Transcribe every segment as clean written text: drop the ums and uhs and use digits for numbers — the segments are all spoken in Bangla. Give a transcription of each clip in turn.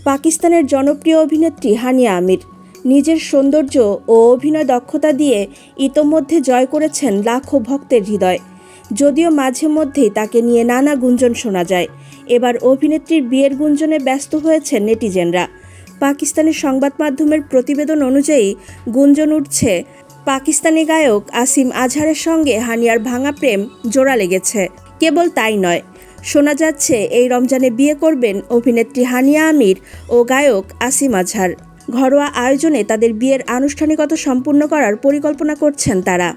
পাকিস্তানের জনপ্রিয় অভিনেত্রী হানিয়া আমির নিজের সৌন্দর্য ও অভিনয় দক্ষতা দিয়ে ইতোমধ্যে জয় করেছেন লাখো ভক্তের হৃদয়। যদিও মাঝে মধ্যেই তাকে নিয়ে নানা গুঞ্জন শোনা যায়, এবার অভিনেত্রীর বিয়ের গুঞ্জনে ব্যস্ত হয়েছেন নেটিজেনরা। পাকিস্তানের সংবাদ মাধ্যমের প্রতিবেদন অনুযায়ী গুঞ্জন উঠছে পাকিস্তানি গায়ক আসিম আজহারের সঙ্গে হানিয়ার ভাঙা প্রেম জোড়া লেগেছে। কেবল তাই নয়, শোনা যাচ্ছে এই রমজানে বিয়ে করবেন অভিনেত্রী হানিয়া আমির ও গায়ক আসিম আজহার। ঘরোয়া আয়োজনে তাদের বিয়ের আনুষ্ঠানিকতা সম্পূর্ণ করার পরিকল্পনা করছেন তারা।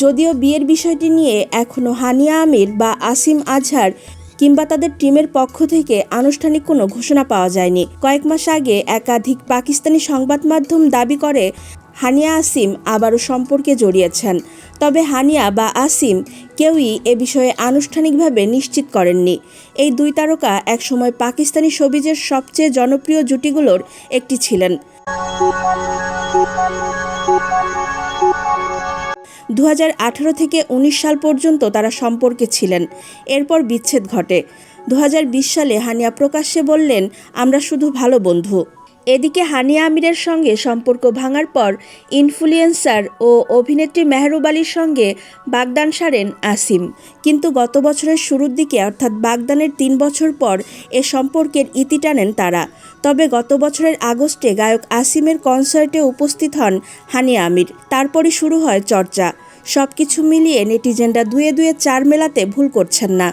যদিও বিয়ের বিষয়টি নিয়ে এখনও হানিয়া আমির বা আসিম আজহার কিংবা তাদের টিমের পক্ষ থেকে আনুষ্ঠানিক কোনো ঘোষণা পাওয়া যায়নি। কয়েক মাস আগে একাধিক পাকিস্তানি সংবাদ মাধ্যম দাবি করে হানিয়া আসিম আবারও সম্পর্কে জড়িয়েছেন। তবে হানিয়া বা আসিম কেউই এ বিষয়ে আনুষ্ঠানিকভাবে নিশ্চিত করেননি। এই দুই তারকা একসময় পাকিস্তানি শোবিজের সবচেয়ে জনপ্রিয় জুটিগুলোর একটি ছিলেন। 2018 থেকে 19 সাল পর্যন্ত তারা সম্পর্কে ছিলেন। এরপর বিচ্ছেদ ঘটে। 2020 সালে হানিয়া প্রকাশ্যে বললেন, আমরা শুধু ভালো বন্ধু। এদিকে হানিয়া আমিরের সঙ্গে সম্পর্ক ভাঙার পর ইনফ্লুয়েন্সার ও অভিনেত্রী মেহরুব আলীর সঙ্গে বাগদান সারেন আসিম। কিন্তু গত বছরের শুরুর দিকে অর্থাৎ বাগদানের 3 বছর পর এ সম্পর্কের ইতি টানেন তারা। তবে গত বছরের আগস্টে গায়ক আসিমের কনসার্টে উপস্থিত হন হানিয়া আমির। তারপরই শুরু হয় চর্চা। সবকিছু মিলিয়ে নেটিজেনরা দুয়ে দুয়ে চার মেলাতে ভুল করছেন না।